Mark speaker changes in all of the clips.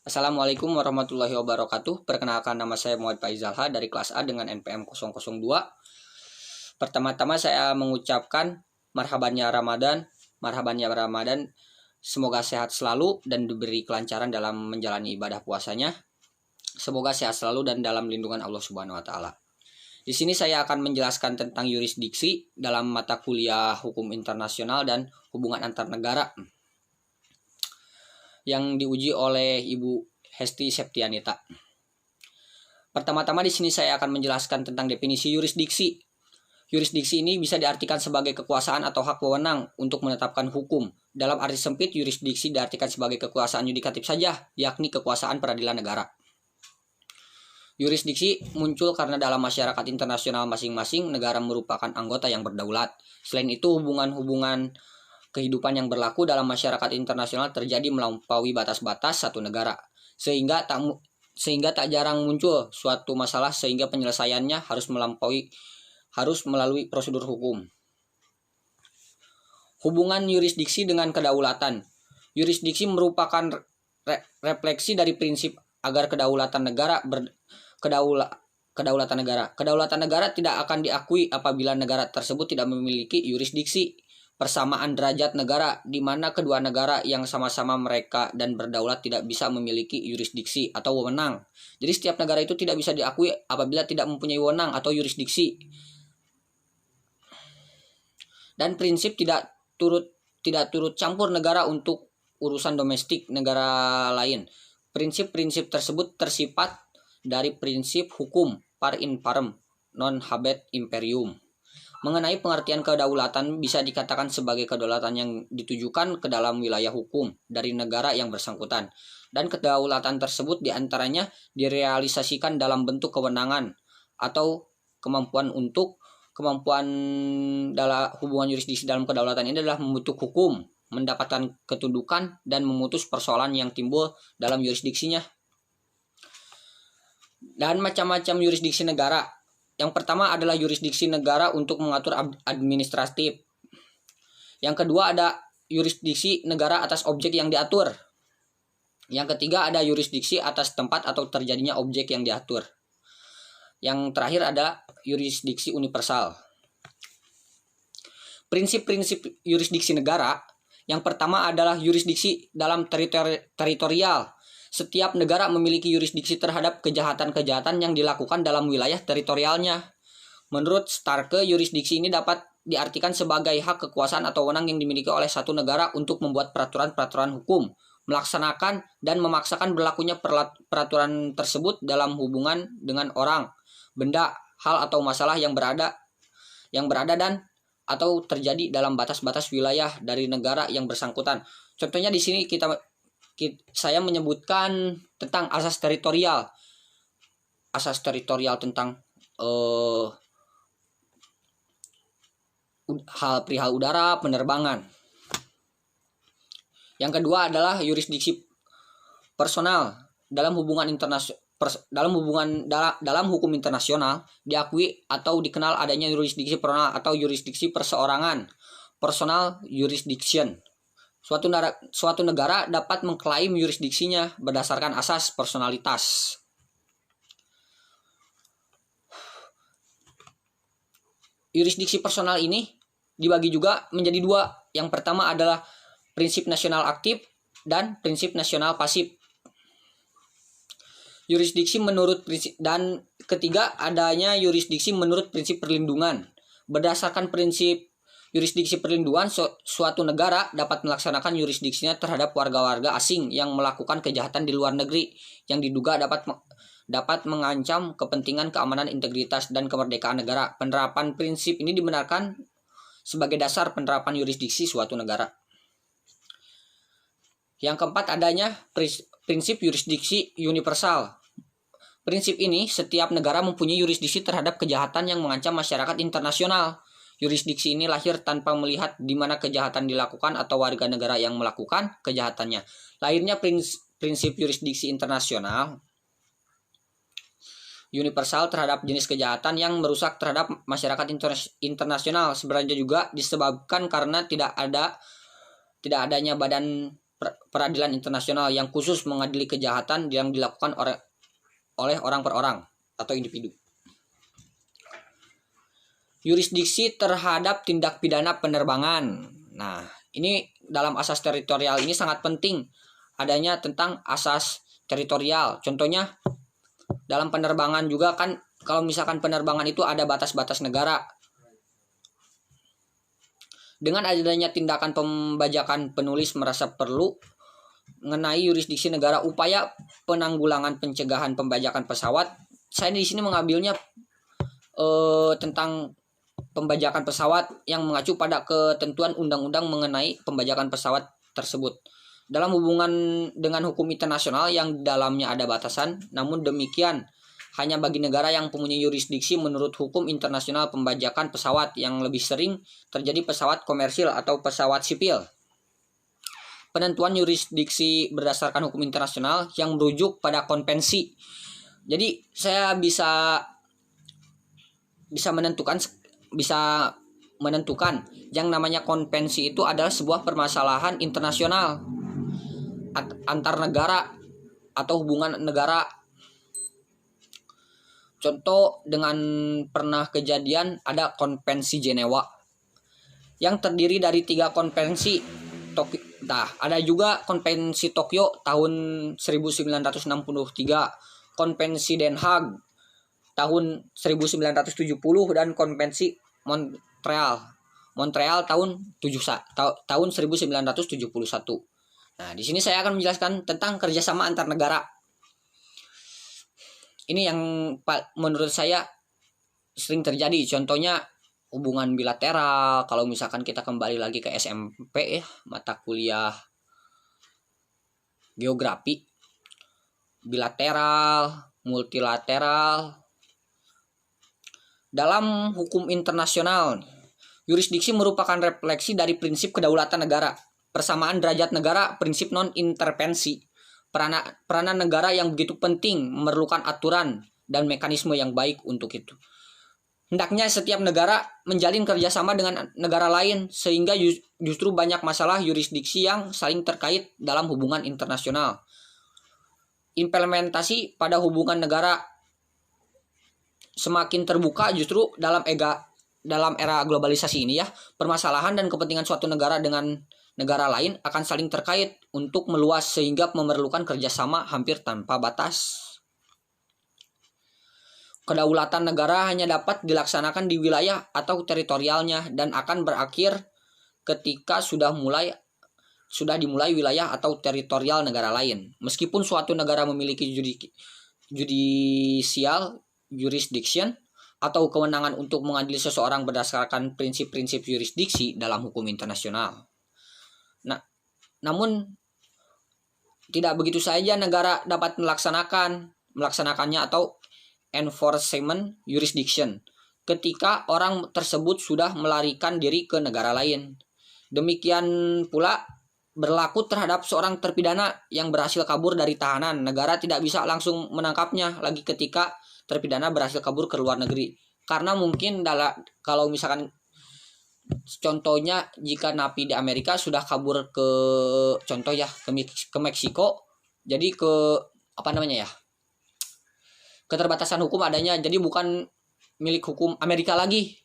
Speaker 1: Assalamualaikum warahmatullahi wabarakatuh. Perkenalkan, nama saya Muhammad Faizalha dari kelas A dengan NPM 002. Pertama-tama saya mengucapkan marhabannya Ramadan. Marhabannya Ramadan. Semoga sehat selalu dan diberi kelancaran dalam menjalani ibadah puasanya. Semoga sehat selalu dan dalam lindungan Allah Subhanahu wa taala. Di sini saya akan menjelaskan tentang yurisdiksi dalam mata kuliah Hukum Internasional dan Hubungan Antar Negara yang diuji oleh Ibu Hesti Septianita. Pertama-tama di sini saya akan menjelaskan tentang definisi yurisdiksi. Yurisdiksi ini bisa diartikan sebagai kekuasaan atau hak wewenang untuk menetapkan hukum. Dalam arti sempit, yurisdiksi diartikan sebagai kekuasaan yudikatif saja, yakni kekuasaan peradilan negara. Yurisdiksi muncul karena dalam masyarakat internasional masing-masing negara merupakan anggota yang berdaulat. Selain itu, hubungan-hubungan kehidupan yang berlaku dalam masyarakat internasional terjadi melampaui batas-batas satu negara, sehingga tak jarang muncul suatu masalah sehingga penyelesaiannya harus melalui prosedur hukum. Hubungan yurisdiksi dengan kedaulatan. Yurisdiksi merupakan refleksi dari prinsip agar kedaulatan negara Kedaulatan negara tidak akan diakui apabila negara tersebut tidak memiliki yurisdiksi. Persamaan derajat negara, di mana kedua negara yang sama-sama mereka dan berdaulat tidak bisa memiliki yurisdiksi atau wewenang. Jadi setiap negara itu tidak bisa diakui apabila tidak mempunyai wewenang atau yurisdiksi. Dan prinsip tidak turut campur negara untuk urusan domestik negara lain. Prinsip-prinsip tersebut tersifat dari prinsip hukum par imparem non habet imperium. Mengenai pengertian kedaulatan, bisa dikatakan sebagai kedaulatan yang ditujukan ke dalam wilayah hukum dari negara yang bersangkutan. Dan kedaulatan tersebut diantaranya direalisasikan dalam bentuk kewenangan atau kemampuan dalam hubungan yurisdiksi dalam kedaulatan ini adalah membentuk hukum, mendapatkan ketundukan, dan memutus persoalan yang timbul dalam yurisdiksinya. Dan macam-macam yurisdiksi negara. Yang pertama adalah yurisdiksi negara untuk mengatur administratif. Yang kedua ada yurisdiksi negara atas objek yang diatur. Yang ketiga ada yurisdiksi atas tempat atau terjadinya objek yang diatur. Yang terakhir ada yurisdiksi universal. Prinsip-prinsip yurisdiksi negara. Yang pertama adalah yurisdiksi dalam teritorial. Setiap negara memiliki yurisdiksi terhadap kejahatan-kejahatan yang dilakukan dalam wilayah teritorialnya. Menurut Starke, yurisdiksi ini dapat diartikan sebagai hak kekuasaan atau wewenang yang dimiliki oleh satu negara untuk membuat peraturan-peraturan hukum, melaksanakan dan memaksakan berlakunya peraturan tersebut dalam hubungan dengan orang, benda, hal atau masalah yang berada dan atau terjadi dalam batas-batas wilayah dari negara yang bersangkutan. Contohnya di sini saya menyebutkan tentang asas teritorial. Asas teritorial tentang perihal udara, penerbangan. Yang kedua adalah yurisdiksi personal. Dalam hukum internasional diakui atau dikenal adanya yurisdiksi personal atau yurisdiksi perseorangan, personal jurisdiction. Suatu negara dapat mengklaim yurisdiksinya berdasarkan asas personalitas. Yurisdiksi personal ini dibagi juga menjadi dua. Yang pertama adalah prinsip nasional aktif dan prinsip nasional pasif. Yurisdiksi menurut prinsip, dan ketiga adanya yurisdiksi menurut prinsip perlindungan. Berdasarkan prinsip yurisdiksi perlindungan, suatu negara dapat melaksanakan yurisdiksinya terhadap warga-warga asing yang melakukan kejahatan di luar negeri yang diduga dapat mengancam kepentingan keamanan, integritas, dan kemerdekaan negara. Penerapan prinsip ini dibenarkan sebagai dasar penerapan yurisdiksi suatu negara. Yang keempat adanya prinsip yurisdiksi universal. Prinsip ini, setiap negara mempunyai yurisdiksi terhadap kejahatan yang mengancam masyarakat internasional. Yurisdiksi ini lahir tanpa melihat di mana kejahatan dilakukan atau warga negara yang melakukan kejahatannya. Lahirnya prinsip yurisdiksi internasional universal terhadap jenis kejahatan yang merusak terhadap masyarakat internasional. Sebenarnya juga disebabkan karena tidak adanya badan peradilan internasional yang khusus mengadili kejahatan yang dilakukan oleh orang per orang atau individu. Yurisdiksi terhadap tindak pidana penerbangan. Nah, ini dalam asas teritorial ini sangat penting adanya tentang asas teritorial. Contohnya dalam penerbangan juga kan, kalau misalkan penerbangan itu ada batas-batas negara. Dengan adanya tindakan pembajakan, penulis merasa perlu mengenai yurisdiksi negara, upaya penanggulangan pencegahan pembajakan pesawat. Saya di sini mengambilnya tentang pembajakan pesawat yang mengacu pada ketentuan undang-undang mengenai pembajakan pesawat tersebut. Dalam hubungan dengan hukum internasional yang dalamnya ada batasan, namun demikian hanya bagi negara yang mempunyai yurisdiksi menurut hukum internasional pembajakan pesawat, yang lebih sering terjadi pesawat komersil atau pesawat sipil. Penentuan yurisdiksi berdasarkan hukum internasional yang merujuk pada konvensi. Jadi saya bisa menentukan yang namanya konvensi itu adalah sebuah permasalahan internasional antar negara atau hubungan negara. Contoh dengan pernah kejadian ada konvensi Jenewa yang terdiri dari 3 konvensi. Ada juga konvensi Tokyo tahun 1963, konvensi Den Haag tahun 1970, dan konvensi Montreal tahun 1971. Nah, di sini saya akan menjelaskan tentang kerjasama antar negara. Ini yang menurut saya sering terjadi. Contohnya hubungan bilateral. Kalau misalkan kita kembali lagi ke SMP ya, mata kuliah geografi, bilateral, multilateral. Dalam hukum internasional, yurisdiksi merupakan refleksi dari prinsip kedaulatan negara, persamaan derajat negara, prinsip non-intervensi. Peranan negara yang begitu penting memerlukan aturan dan mekanisme yang baik untuk itu. Hendaknya setiap negara menjalin kerjasama dengan negara lain, sehingga justru banyak masalah yurisdiksi yang saling terkait dalam hubungan internasional. Implementasi pada hubungan negara semakin terbuka justru dalam era globalisasi ini ya. Permasalahan dan kepentingan suatu negara dengan negara lain akan saling terkait untuk meluas, sehingga memerlukan kerjasama hampir tanpa batas. Kedaulatan negara hanya dapat dilaksanakan di wilayah atau teritorialnya, dan akan berakhir ketika sudah dimulai wilayah atau teritorial negara lain. Meskipun suatu negara memiliki judicial jurisdiction atau kewenangan untuk mengadili seseorang berdasarkan prinsip-prinsip yurisdiksi dalam hukum internasional. Namun tidak begitu saja negara dapat melaksanakannya atau enforcement jurisdiction ketika orang tersebut sudah melarikan diri ke negara lain. Demikian pula berlaku terhadap seorang terpidana yang berhasil kabur dari tahanan. Negara tidak bisa langsung menangkapnya lagi ketika terpidana berhasil kabur ke luar negeri. Karena mungkin kalau misalkan contohnya jika napi di Amerika sudah kabur ke Meksiko, jadi keterbatasan hukum adanya, jadi bukan milik hukum Amerika lagi,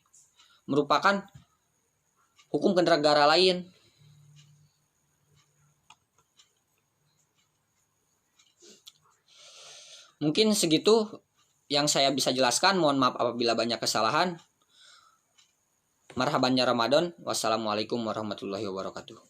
Speaker 1: merupakan hukum ke negara lain. Mungkin segitu yang saya bisa jelaskan. Mohon maaf apabila banyak kesalahan. Marhaban ya Ramadan. Wassalamualaikum warahmatullahi wabarakatuh.